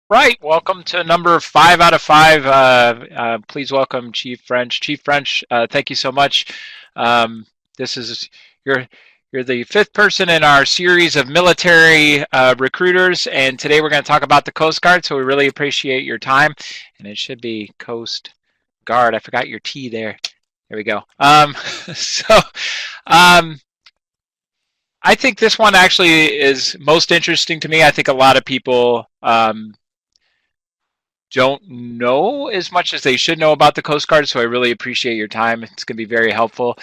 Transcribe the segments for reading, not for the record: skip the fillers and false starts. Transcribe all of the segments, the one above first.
Right. Welcome to number 5 out of 5. Please welcome Chief French. Chief French, thank you so much. Um, this is you're you're the fifth person in our series of military recruiters, and today we're going to talk about the Coast Guard. So we really appreciate your time, and it should be Coast Guard. I forgot your T there. There we go. So um, I think this one actually is most interesting to me. I think a lot of people don't know as much as they should know about the Coast Guard, so I really appreciate your time. It's going to be very helpful.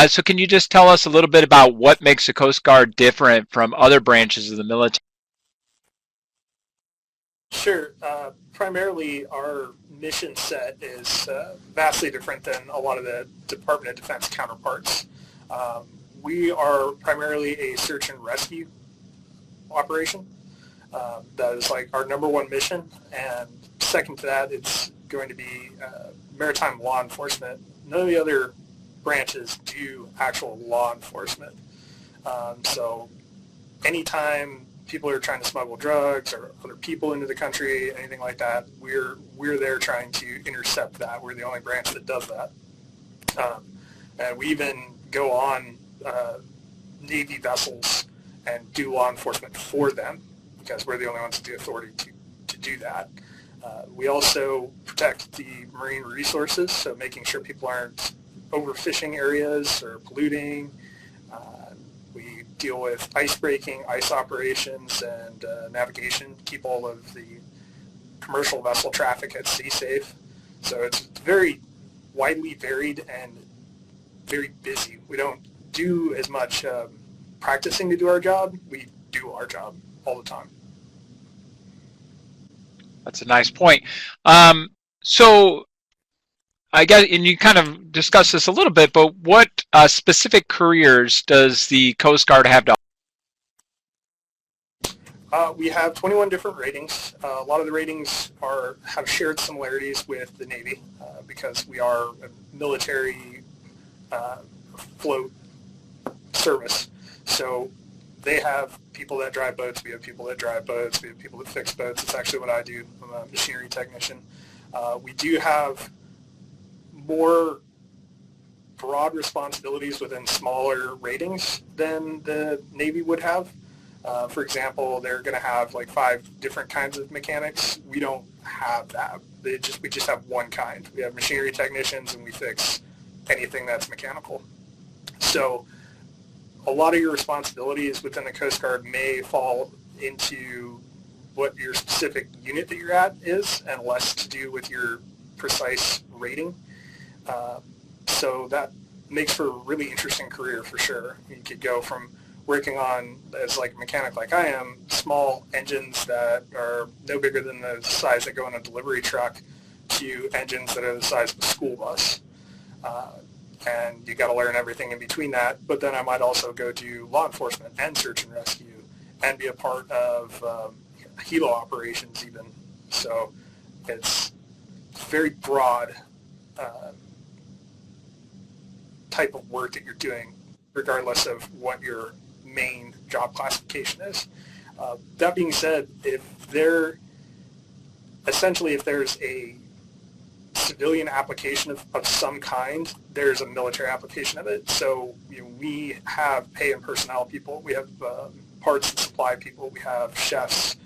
So, can you just tell us a little bit about what makes the Coast Guard different from other branches of the military? Sure. Primarily, our mission set is vastly different than a lot of the Department of Defense counterparts. Um, we are primarily a search and rescue operation. That is like our number one mission. And second to that, it's going to be maritime law enforcement. None of the other branches do actual law enforcement. So anytime people are trying to smuggle drugs or other people into the country, anything like that, we're there trying to intercept that. We're the only branch that does that. And we even go on Navy vessels and do law enforcement for them because we're the only ones with the authority to do that. We also protect the marine resources, so making sure people aren't overfishing areas or polluting. We deal with ice breaking, ice operations, and navigation, keep all of the commercial vessel traffic at sea safe. So it's very widely varied and very busy. We don't do as much practicing to do our job. We do our job all the time. That's a nice point. So, I guess, and you kind of discussed this a little bit, but what specific careers does the Coast Guard have to? We have 21 different ratings. A lot of the ratings have shared similarities with the Navy because we are a military uh, float service. So they have people that drive boats. We have people that drive boats. We have people that fix boats. It's actually what I do. I'm a machinery technician. We do have more broad responsibilities within smaller ratings than the Navy would have. For example, they're going to have like 5 different kinds of mechanics. We don't have that. We just have one kind. We have machinery technicians, and we fix anything that's mechanical. So a lot of your responsibilities within the Coast Guard may fall into what your specific unit that you're at is, and less to do with your precise rating. Uh, so that makes for a really interesting career for sure. You could go from working on, as like a mechanic like I am, small engines that are no bigger than the size that go in a delivery truck to engines that are the size of a school bus. Uh, and you got to learn everything in between that. But then I might also go do law enforcement and search and rescue and be a part of helo operations even. So it's very broad type of work that you're doing, regardless of what your main job classification is. That being said, if there's a civilian application of some kind, there's a military application of it. So we have pay and personnel people, we have parts and supply people, we have chefs,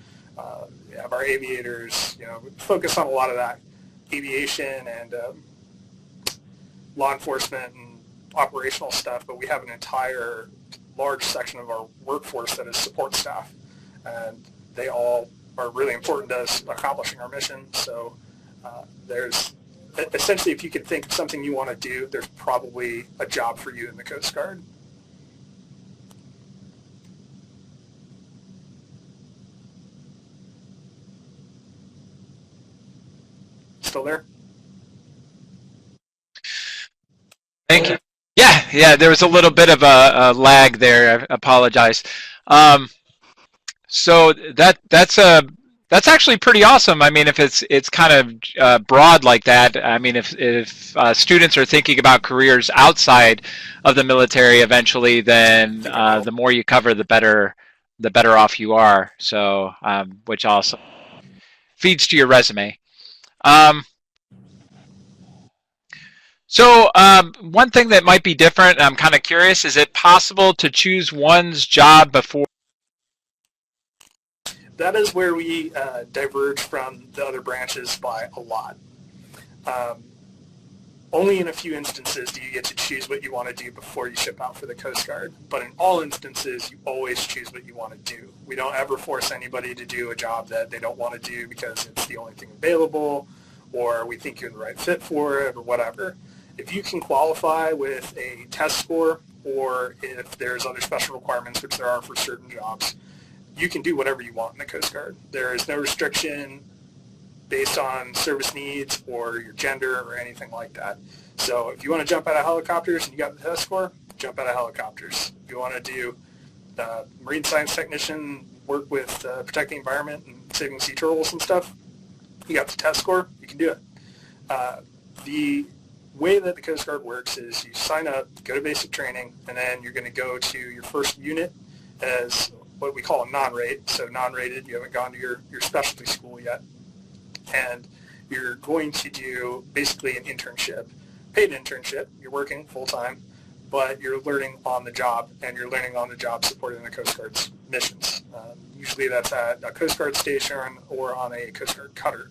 we have our aviators. We focus on a lot of that aviation and law enforcement and operational stuff, but we have an entire large section of our workforce that is support staff, and they all are really important to us accomplishing our mission. So there's essentially, if you can think of something you want to do, there's probably a job for you in the Coast Guard. Still there? Thank you. Yeah. There was a little bit of a lag there. I apologize. Um, so that's actually pretty awesome. I mean, if it's kind of broad like that. I mean, if students are thinking about careers outside of the military eventually, then the more you cover, the better off you are. So, which also feeds to your resume. Um, So one thing that might be different, I'm kind of curious, is it possible to choose one's job before? That is where we diverge from the other branches by a lot. Um, Only in a few instances do you get to choose what you want to do before you ship out for the Coast Guard. But in all instances, you always choose what you want to do. We don't ever force anybody to do a job that they don't want to do because it's the only thing available, or we think you're the right fit for it, or whatever. If you can qualify with a test score, or if there's other special requirements, which there are for certain jobs, you can do whatever you want in the Coast Guard. There is no restriction based on service needs or your gender or anything like that. So if you want to jump out of helicopters and you got the test score, jump out of helicopters. If you want to do marine science technician, work with protecting the environment and saving sea turtles and stuff, you got the test score, you can do it. The way that the Coast Guard works is you sign up, go to basic training, and then you're going to go to your first unit as what we call a non-rate. So non-rated, you haven't gone to your specialty school yet. And you're going to do basically an internship, paid internship. You're working full-time, but you're learning on the job, and you're learning on the job supporting the Coast Guard's missions. Usually that's at a Coast Guard station or on a Coast Guard cutter.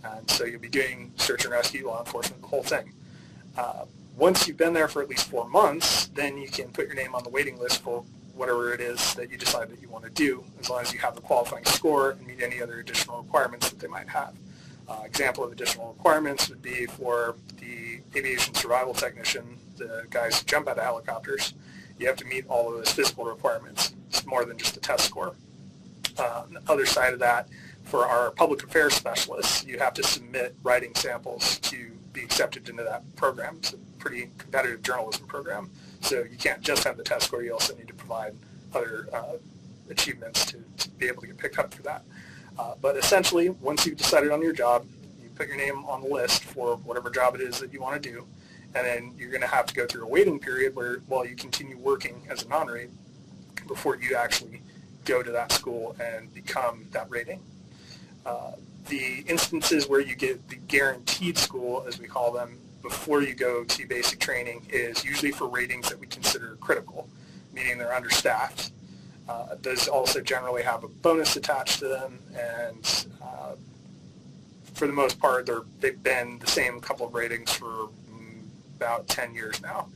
And so you'll be doing search and rescue, law enforcement, the whole thing. Once you've been there for at least 4 months, then you can put your name on the waiting list for whatever it is that you decide that you want to do, as long as you have the qualifying score and meet any other additional requirements that they might have. Example of additional requirements would be for the aviation survival technician, the guys who jump out of helicopters. You have to meet all of those physical requirements. It's more than just a test score. On the other side of that, for our public affairs specialists, you have to submit writing samples to be accepted into that program. It's a pretty competitive journalism program. So you can't just have the test score, you also need to provide other achievements to be able to get picked up for that. But essentially, once you've decided on your job, you put your name on the list for whatever job it is that you want to do, and then you're going to have to go through a waiting period while you continue working as a non-rate before you actually go to that school and become that rating. The instances where you get the guaranteed school, as we call them, before you go to basic training is usually for ratings that we consider critical, meaning they're understaffed. Those also generally have a bonus attached to them, and for the most part, they've been the same couple of ratings for about 10 years now.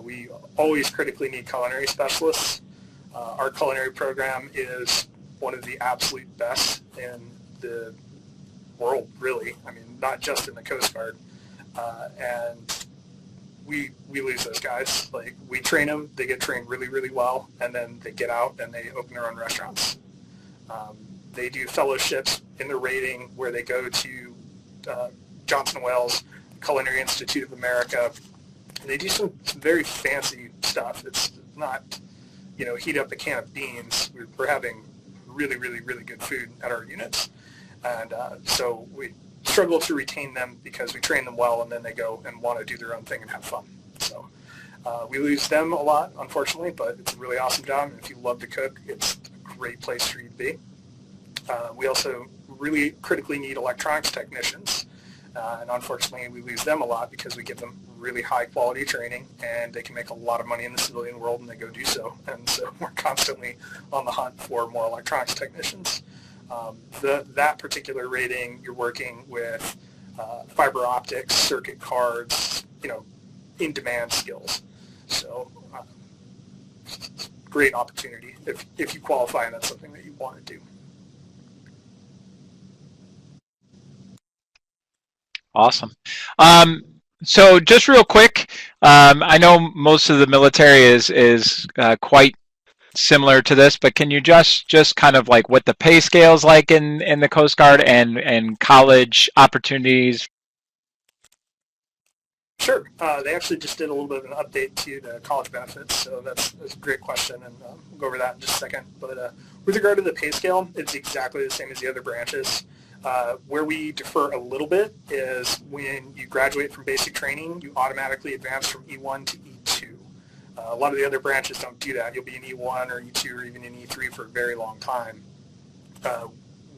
We always critically need culinary specialists. Our culinary program is one of the absolute best in the world, really. I mean, not just in the Coast Guard. And we lose those guys. Like, we train them, they get trained really, really well, and then they get out and they open their own restaurants. They do fellowships in the rating where they go to Johnson & Wales, Culinary Institute of America, and they do some very fancy stuff. It's not, heat up a can of beans. We're having really, really, really good food at our units. And so we struggle to retain them because we train them well, and then they go and want to do their own thing and have fun. So we lose them a lot, unfortunately, but it's a really awesome job. And if you love to cook, it's a great place for you to be. We also really critically need electronics technicians. And unfortunately, we lose them a lot because we give them really high-quality training, and they can make a lot of money in the civilian world, and they go do so. And so we're constantly on the hunt for more electronics technicians. That particular rating, you're working with fiber optics, circuit cards, in-demand skills. So it's a great opportunity if you qualify and that's something that you want to do. Awesome. So just real quick, I know most of the military is quite similar to this, but can you just kind of like what the pay scale is like in the Coast Guard and college opportunities? Sure. They actually just did a little bit of an update to the college benefits, so that's a great question, and we'll go over that in just a second. But with regard to the pay scale, it's exactly the same as the other branches. Where we differ a little bit is when you graduate from basic training, you automatically advance from E1 to E2. A lot of the other branches don't do that. You'll be in E1 or E2 or even in E3 for a very long time.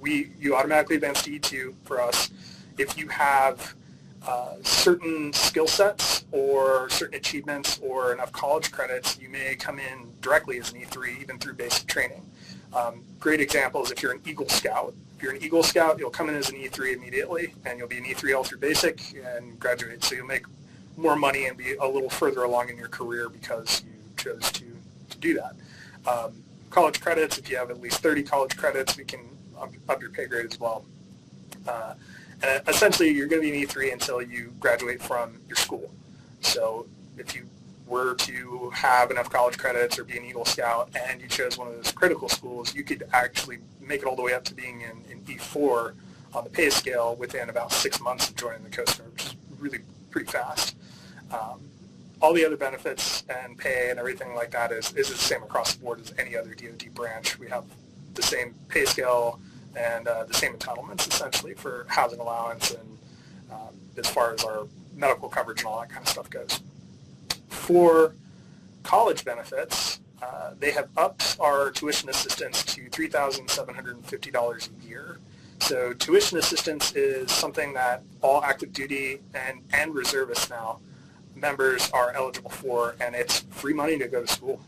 you automatically advance to E2 for us if you have certain skill sets or certain achievements or enough college credits. You may come in directly as an E3, even through basic training. Great example is if you're an Eagle Scout. If you're an Eagle Scout, you'll come in as an E3 immediately, and you'll be an E3 all through basic and graduate. So you'll make more money and be a little further along in your career because you chose to do that. College credits, if you have at least 30 college credits, we can up your pay grade as well. And essentially, you're going to be an E3 until you graduate from your school. So if you were to have enough college credits or be an Eagle Scout and you chose one of those critical schools, you could actually make it all the way up to being in E4 on the pay scale within about 6 months of joining the Coast Guard, which is really pretty fast. All the other benefits and pay and everything like that is the same across the board as any other DoD branch. We have the same pay scale and the same entitlements essentially for housing allowance and as far as our medical coverage and all that kind of stuff goes. For college benefits, they have upped our tuition assistance to $3,750 a year. So tuition assistance is something that all active duty and reservists now members are eligible for, and it's free money to go to school.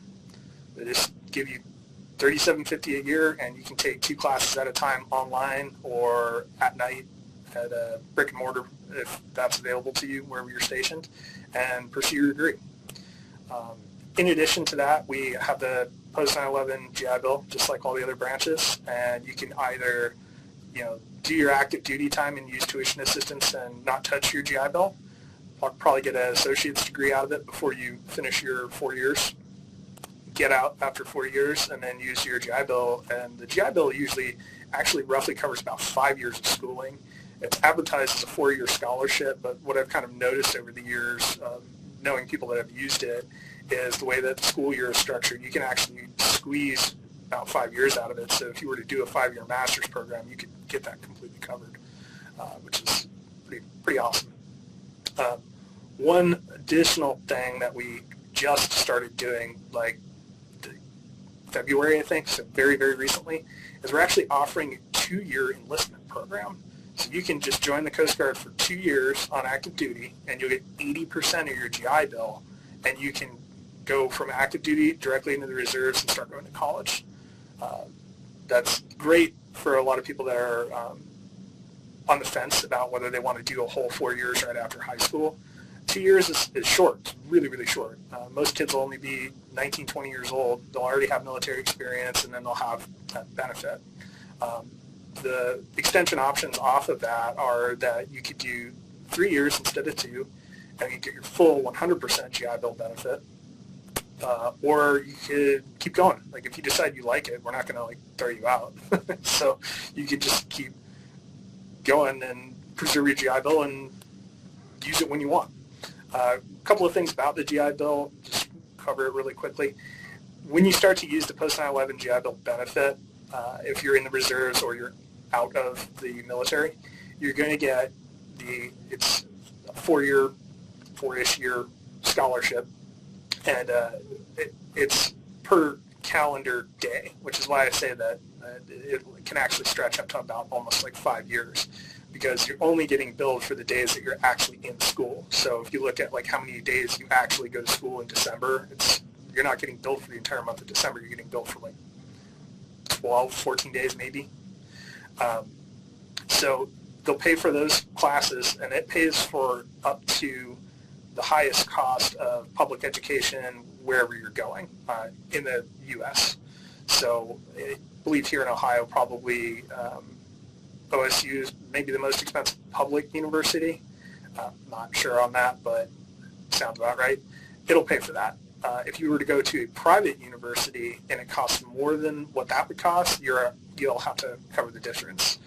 They just give you $37.50 a year, and you can take 2 classes at a time online or at night at a brick and mortar if that's available to you wherever you're stationed, and pursue your degree. In addition to that, we have the post 9/11 GI Bill, just like all the other branches, and you can either, do your active duty time and use tuition assistance and not touch your GI Bill. I'll probably get an associate's degree out of it before you finish your 4 years. Get out after 4 years and then use your GI Bill. And the GI Bill usually actually roughly covers about 5 years of schooling. It's advertised as a 4-year scholarship, but what I've kind of noticed over the years, knowing people that have used it, is the way that the school year is structured. You can actually squeeze about 5 years out of it. So if you were to do a 5-year master's program, you could get that completely covered, which is pretty awesome. One additional thing that we just started doing, like February, I think, so very, very recently, is we're actually offering a 2-year enlistment program. So you can just join the Coast Guard for 2 years on active duty, and you'll get 80% of your GI Bill, and you can go from active duty directly into the reserves and start going to college. That's great for a lot of people that are on the fence about whether they want to do a whole 4 years right after high school. 2 years is short. It's really, really short. Most kids will only be 19, 20 years old. They'll already have military experience, and then they'll have that benefit. The extension options off of that are that you could do 3 years instead of 2, and you get your full 100% GI Bill benefit. Or you could keep going. Like if you decide you like it, we're not going to throw you out. So you could just keep going and preserve your GI Bill and use it when you want. A couple of things about the GI Bill, just cover it really quickly. When you start to use the post 9/11 GI Bill benefit, if you're in the reserves or you're out of the military, you're going to get it's a 4-ish year scholarship, and it's per calendar day, which is why I say that it can actually stretch up to about almost 5 years, because you're only getting billed for the days that you're actually in school. So if you look at how many days you actually go to school in December, you're not getting billed for the entire month of December. You're getting billed for 12, 14 days maybe. So they'll pay for those classes, and it pays for up to the highest cost of public education wherever you're going in the U.S. So I believe here in Ohio, probably OSU is maybe the most expensive public university. Not sure on that, but sounds about right. It'll pay for that. If you were to go to a private university and it costs more than what that would cost, you'll have to cover the difference.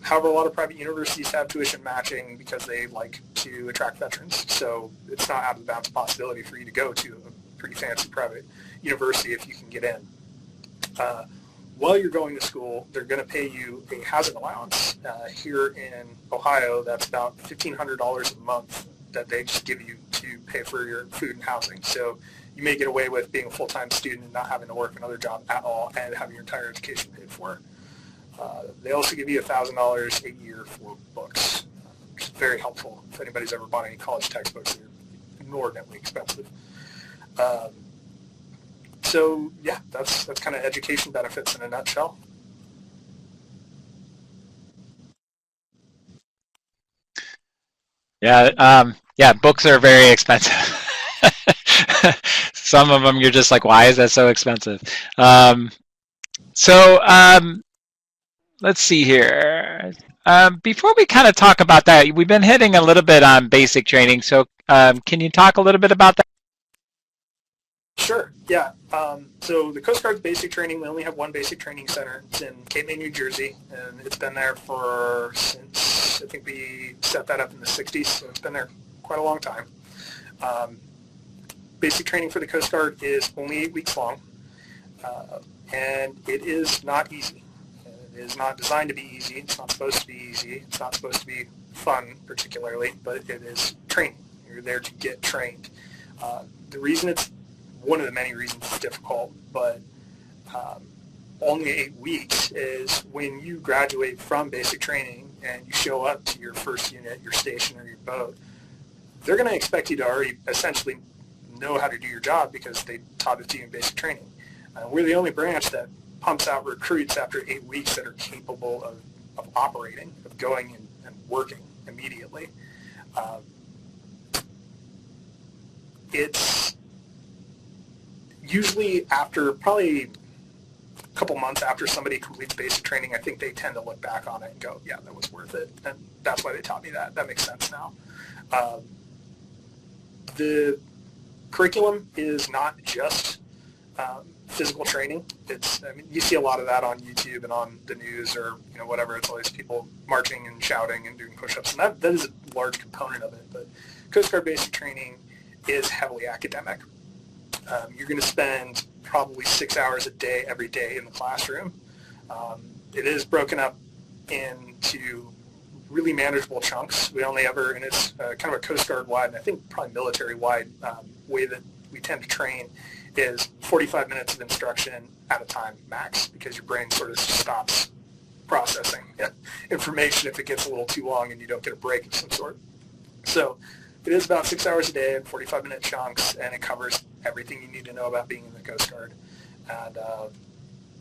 However, a lot of private universities have tuition matching because they like to attract veterans. So it's not out of the bounds of possibility for you to go to a pretty fancy private university if you can get in. While you're going to school, they're going to pay you a housing allowance. Here in Ohio, that's about $1,500 a month that they just give you to pay for your food and housing. So you may get away with being a full-time student and not having to work another job at all and having your entire education paid for. They also give you $1,000 a year for books, which is very helpful if anybody's ever bought any college textbooks. They're inordinately expensive. Um, so yeah, that's kind of education benefits in a nutshell. Yeah, yeah, books are very expensive. Some of them you're just like, why is that so expensive? Um, so let's see here. Before we kind of talk about that, we've been hitting a little bit on basic training. So can you talk a little bit about that? Sure, yeah. So the Coast Guard's basic training, we only have one basic training center. It's in Cape May, New Jersey, and it's been there since I think we set that up in the 60s, so it's been there quite a long time. Um, basic training for the Coast Guard is only 8 weeks long, and it is not easy. It is not designed to be easy. It's not supposed to be easy. It's not supposed to be fun, particularly, but it is training. You're there to get trained. The reason it's one of the many reasons it's difficult, but only 8 weeks is when you graduate from basic training and you show up to your first unit, your station, or your boat, they're going to expect you to already essentially know how to do your job because they taught it to you in basic training. We're the only branch that pumps out recruits after 8 weeks that are capable of operating, of going and working immediately. It's usually after probably a couple months after somebody completes basic training, I think they tend to look back on it and go, yeah, that was worth it. And that's why they taught me that. That makes sense now. The curriculum is not just physical training. I mean, you see a lot of that on YouTube and on the news or whatever. It's always people marching and shouting and doing push-ups, and that is a large component of it. But Coast Guard basic training is heavily academic. You're going to spend probably 6 hours a day every day in the classroom. It is broken up into really manageable chunks. We only ever, and it's kind of a Coast Guard-wide, and I think probably military-wide way that we tend to train is 45 minutes of instruction at a time max, because your brain sort of stops processing information if it gets a little too long and you don't get a break of some sort. So it is about 6 hours a day in 45-minute chunks, and it covers everything you need to know about being in the Coast Guard. And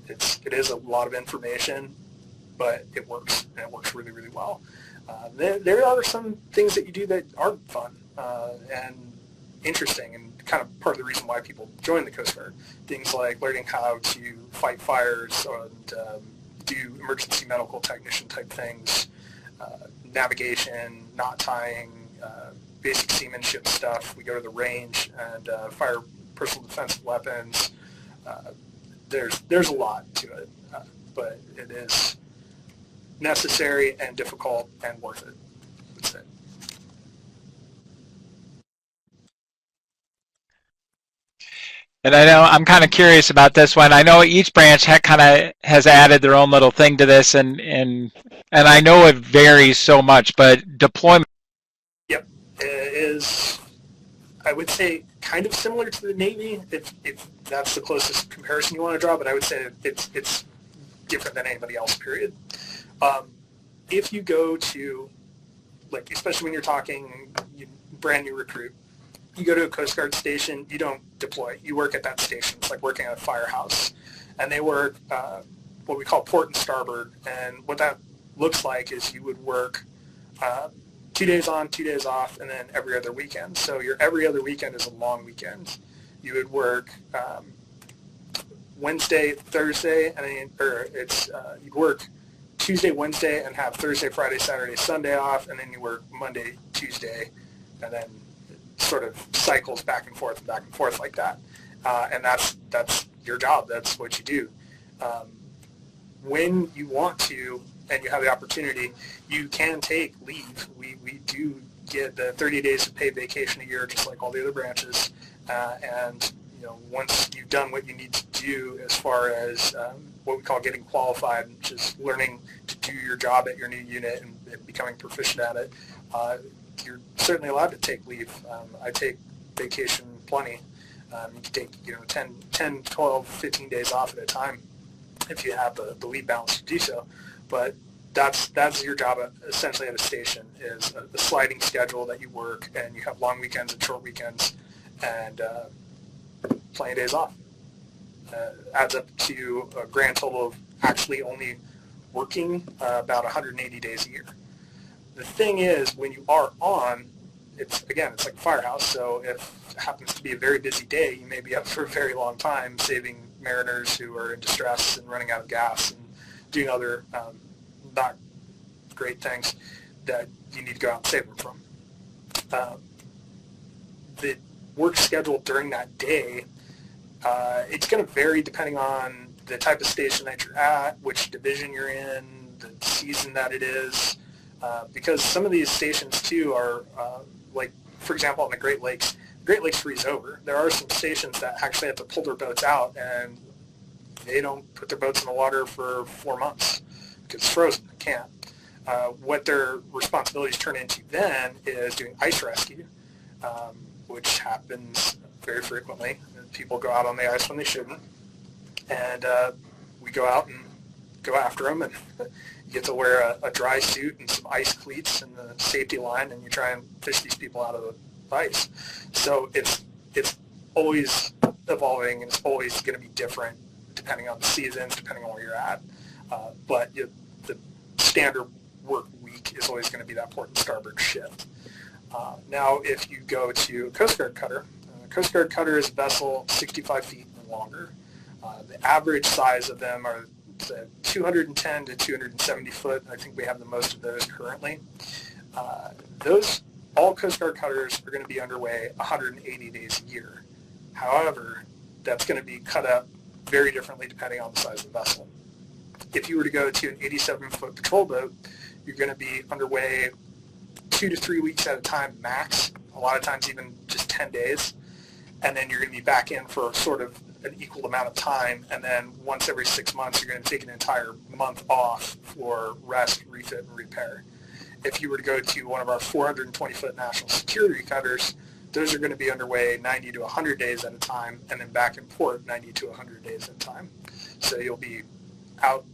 it is a lot of information, but it works, and it works really, really well. There are some things that you do that aren't fun and interesting, and kind of part of the reason why people join the Coast Guard. Things like learning how to fight fires and do emergency medical technician type things, navigation, knot tying, basic seamanship stuff. We go to the range and fire personal defensive weapons. There's a lot to it, but it is necessary and difficult and worth it, I would say. And I know I'm kind of curious about this one. I know each branch kind of has added their own little thing to this, and I know it varies so much, but deployment. Yep, it is, I would say, kind of similar to the Navy, if that's the closest comparison you want to draw, but I would say it's different than anybody else, period. If you go to, like, especially when you're talking brand new recruit, you go to a Coast Guard station, you don't deploy. You work at that station. It's like working at a firehouse. And they work what we call port and starboard. And what that looks like is you would work 2 days on, 2 days off, and then every other weekend. So your every other weekend is a long weekend. You would work Wednesday, Thursday, you'd work Tuesday, Wednesday, and have Thursday, Friday, Saturday, Sunday off, and then you work Monday, Tuesday, and then it sort of cycles back and forth like that. And that's your job. That's what you do. When you want to and you have the opportunity, you can take leave. We do get the 30 days of paid vacation a year, just like all the other branches. And once you've done what you need to do as far as what we call getting qualified, which is learning to do your job at your new unit and becoming proficient at it, you're certainly allowed to take leave. I take vacation plenty. You can take 10, 12, 15 days off at a time if you have the leave balance to do so. But that's your job essentially at a station, is the sliding schedule that you work, and you have long weekends and short weekends, and plenty of days off. Adds up to a grand total of actually only working about 180 days a year. The thing is, when you are on, it's like a firehouse, so if it happens to be a very busy day, you may be up for a very long time saving mariners who are in distress and running out of gas and doing other not great things that you need to go out and save them from. The work schedule during that day, it's going to vary depending on the type of station that you're at, which division you're in, the season that it is, because some of these stations too are, like for example on the Great Lakes freeze over. There are some stations that actually have to pull their boats out, and they don't put their boats in the water for 4 months because it's frozen. They can't. What their responsibilities turn into then is doing ice rescue, which happens very frequently. People go out on the ice when they shouldn't, and we go out and go after them, and you get to wear a dry suit and some ice cleats and the safety line, and you try and fish these people out of the ice. So it's always evolving, and it's always going to be different depending on the seasons, depending on where you're at. But the standard work week is always going to be that port and starboard shift. Now, if you go to a Coast Guard cutter, a Coast Guard cutter is a vessel 65 feet and longer. The average size of them are 210 to 270 foot. I think we have the most of those currently. All Coast Guard cutters are going to be underway 180 days a year. However, that's going to be cut up very differently depending on the size of the vessel. If you were to go to an 87-foot patrol boat, you're going to be underway 2 to 3 weeks at a time max, a lot of times even just 10 days, and then you're going to be back in for sort of an equal amount of time, and then once every 6 months you're going to take an entire month off for rest, refit, and repair. If you were to go to one of our 420-foot national security cutters, those are going to be underway 90 to 100 days at a time, and then back in port 90 to 100 days at a time. So you'll be out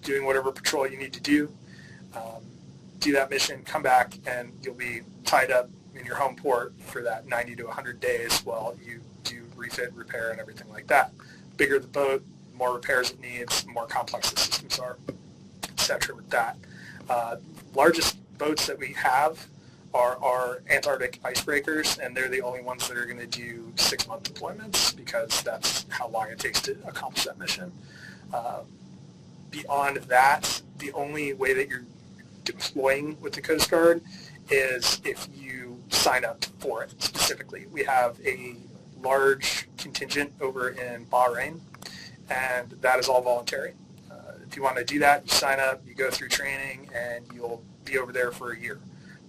doing whatever patrol you need to do that mission, come back, and you'll be tied up in your home port for that 90 to 100 days while you do refit, repair, and everything like that. Bigger the boat, more repairs it needs, more complex the systems are, etc. with that. Largest boats that we have are our Antarctic icebreakers, and they're the only ones that are going to do 6-month deployments because that's how long it takes to accomplish that mission. Beyond that, the only way that you're deploying with the Coast Guard is if you sign up for it specifically. We have a large contingent over in Bahrain, and that is all voluntary. If you want to do that, you sign up, you go through training, and you'll be over there for a year.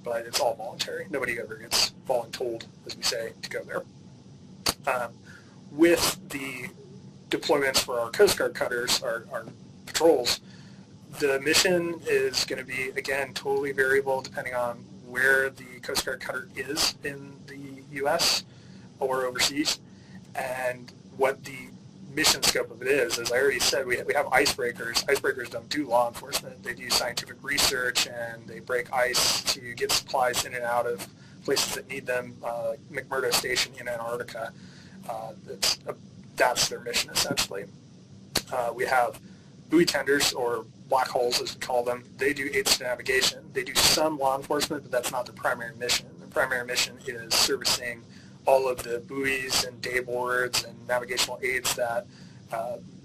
But it's all voluntary. Nobody ever gets voluntold, as we say, to go there. With the deployments for our Coast Guard cutters, our patrols, the mission is going to be, again, totally variable depending on where the Coast Guard cutter is in the U.S. or overseas, and what the mission scope of it is. As I already said, we have icebreakers. Icebreakers don't do law enforcement. They do scientific research, and they break ice to get supplies in and out of places that need them, like McMurdo Station in Antarctica. That's their mission, essentially. We have buoy tenders, or black holes as we call them. They do aids to navigation. They do some law enforcement, but that's not their primary mission. Their primary mission is servicing all of the buoys and day boards and navigational aids that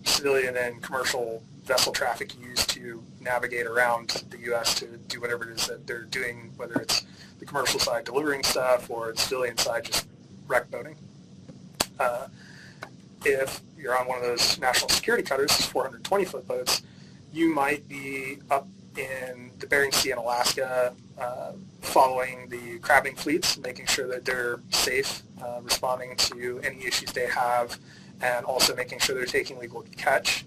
civilian and commercial vessel traffic use to navigate around the U.S. to do whatever it is that they're doing, whether it's the commercial side delivering stuff or the civilian side just wreck boating. If you're on one of those national security cutters, 420-foot boats, you might be up in the Bering Sea in Alaska following the crabbing fleets, making sure that they're safe, responding to any issues they have, and also making sure they're taking legal catch.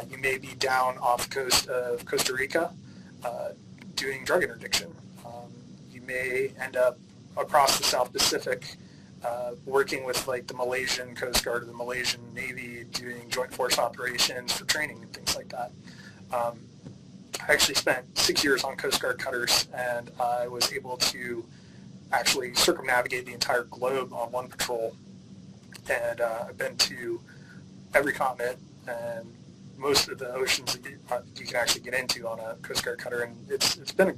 You may be down off the coast of Costa Rica doing drug interdiction. You may end up across the South Pacific working with like the Malaysian Coast Guard or the Malaysian Navy doing joint force operations for training and things like that. I actually spent 6 years on Coast Guard cutters, and I was able to actually circumnavigate the entire globe on one patrol. And I've been to every continent and most of the oceans that you can actually get into on a Coast Guard cutter, and it's been a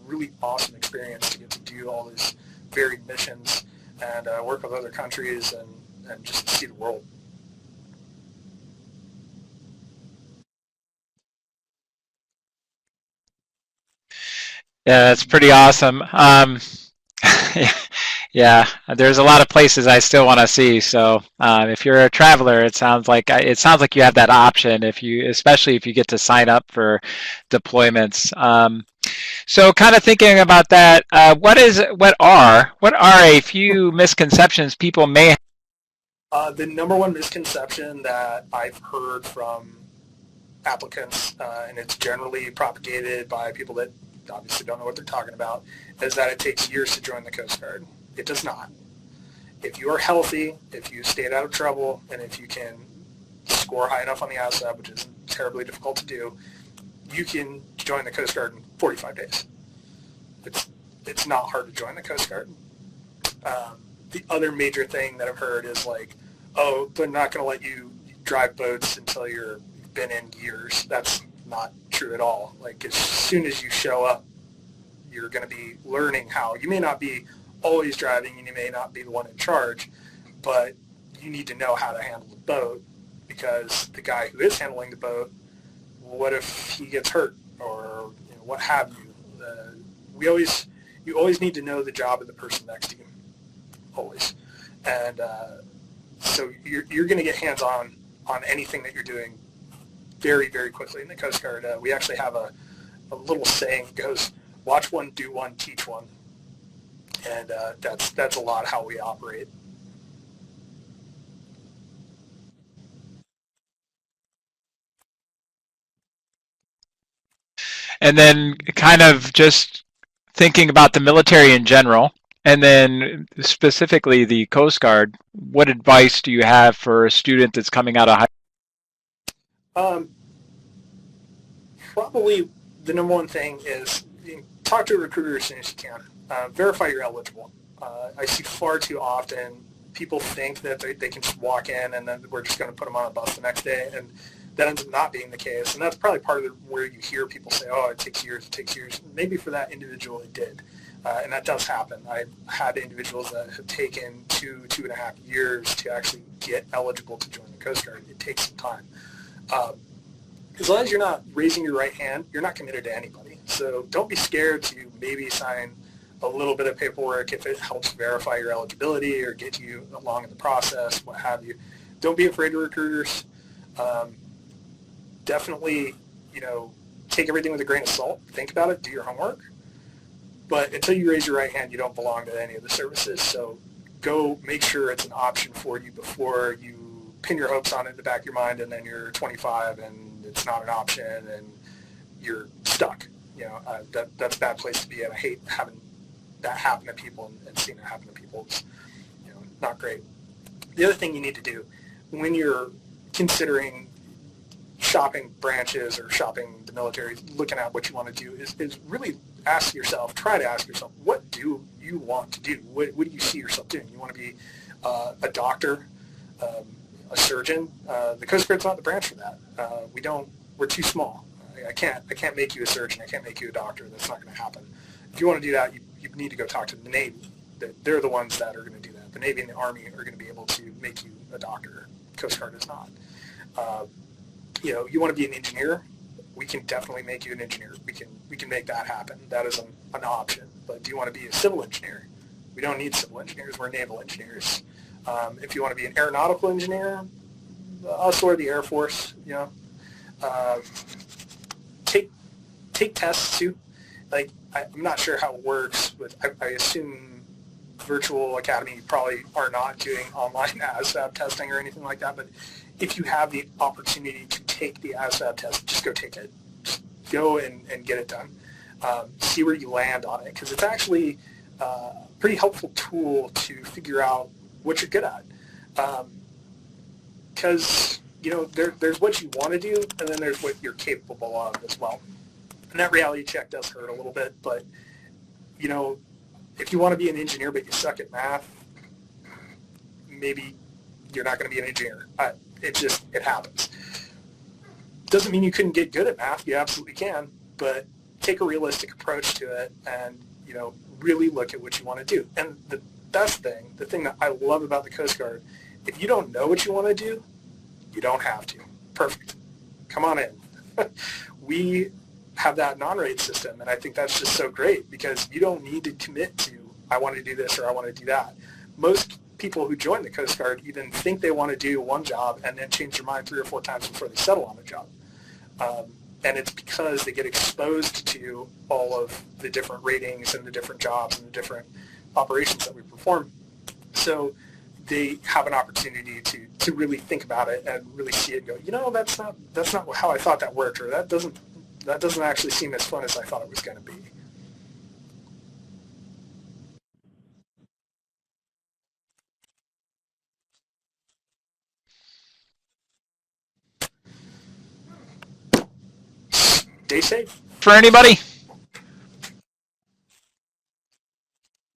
really awesome experience to get to do all these varied missions and work with other countries and just see the world. Yeah, that's pretty awesome. Yeah, there's a lot of places I still want to see. So if you're a traveler, it sounds like you have that option if you, especially if you get to sign up for deployments. So kind of thinking about that, what are a few misconceptions people may have? The number one misconception that I've heard from applicants, and it's generally propagated by people that obviously don't know what they're talking about, is that it takes years to join the Coast Guard. It does not. If you are healthy, if you stayed out of trouble, and if you can score high enough on the ASVAB, which is terribly difficult to do, you can join the Coast Guard in 45 days. It's not hard to join the Coast Guard. The other major thing that I've heard is like, oh, they're not going to let you drive boats until you've been in years. That's not true at all. Like as soon as you show up, you're going to be learning how. You may not be always driving and you may not be the one in charge, but you need to know how to handle the boat, because the guy who is handling the boat, what if he gets hurt or what have you? You always need to know the job of the person next to you, always. And so you're going to get hands-on on anything that you're doing very, very quickly in the Coast Guard. We actually have a little saying that goes, watch one, do one, teach one. And that's a lot how we operate. And then kind of just thinking about the military in general, and then specifically the Coast Guard, what advice do you have for a student that's coming out of high? Um, Probably the number one thing is talk to a recruiter as soon as you can. Verify you're eligible. I see far too often people think that they can just walk in and then we're just going to put them on a bus the next day, and that ends up not being the case. And that's probably part of where you hear people say, oh, it takes years, it takes years. Maybe for that individual it did. And that does happen. I've had individuals that have taken 2.5 years to actually get eligible to join the Coast Guard. It takes some time. As long as you're not raising your right hand, you're not committed to anybody. So don't be scared to maybe sign a little bit of paperwork if it helps verify your eligibility or get you along in the process, what have you. Don't be afraid of recruiters. Definitely, take everything with a grain of salt. Think about it. Do your homework. But until you raise your right hand, you don't belong to any of the services. So go make sure it's an option for you before you pin your hopes on it in the back of your mind, and then you're 25 and it's not an option and you're stuck. That's a bad place to be in. I hate having that happen to people and seeing it happen to people. It's not great. The other thing you need to do when you're considering shopping branches or shopping the military, looking at what you want to do, is really try to ask yourself, what do you want to do? What do you see yourself doing? You want to be a doctor, a surgeon? The Coast Guard's not the branch for that. We're too small. I can't make you a surgeon. I can't make you a doctor. That's not going to happen. If you want to do that, you need to go talk to the Navy. They're the ones that are going to do that. The Navy and the Army are going to be able to make you a doctor. Coast Guard is not. You want to be an engineer, we can definitely make you an engineer. We can make that happen. That is an option. But do you want to be a civil engineer? We don't need civil engineers. We're naval engineers. If you want to be an aeronautical engineer, us or the Air Force, take tests too. Like I'm not sure how it works, but I assume Virtual Academy probably are not doing online ASVAB testing or anything like that. But if you have the opportunity to take the ASVAB test, just go take it. Just go and get it done. See where you land on it, because it's actually a pretty helpful tool to figure out what you're good at. Because there's what you want to do, and then there's what you're capable of as well. And that reality check does hurt a little bit, but you know, if you want to be an engineer but you suck at math, maybe you're not going to be an engineer. It happens. Doesn't mean you couldn't get good at math. You absolutely can, but take a realistic approach to it and, you know, really look at what you want to do. And the best thing, the thing that I love about the Coast Guard, if you don't know what you want to do, you don't have to. Perfect. Come on in. We have that non-rate system, and I think that's just so great because you don't need to commit to, I want to do this or I want to do that. Most people who join the Coast Guard even think they want to do one job and then change their mind 3 or 4 times before they settle on a job. And it's because they get exposed to all of the different ratings and the different jobs and the different operations that we perform. So they have an opportunity to really think about it and really see it and go, you know, that's not how I thought that worked, or that doesn't actually seem as fun as I thought it was going to be. Stay safe. For anybody?